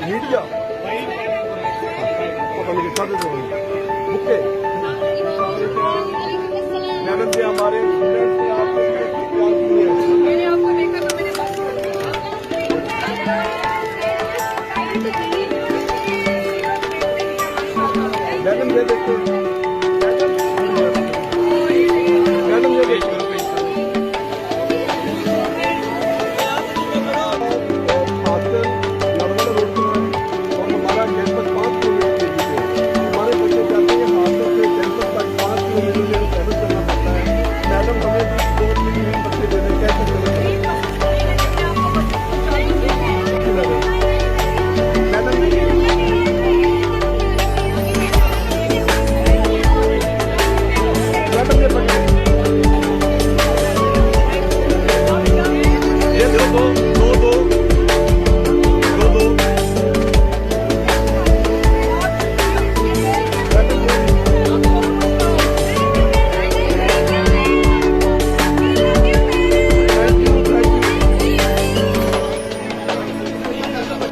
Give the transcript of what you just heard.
Media पता नहीं कितना बुके मैडम जी हमारे स्टूडेंट्स ने आपको कॉल की है। मैंने आपको देखा तो मैंने मैडम ये देखो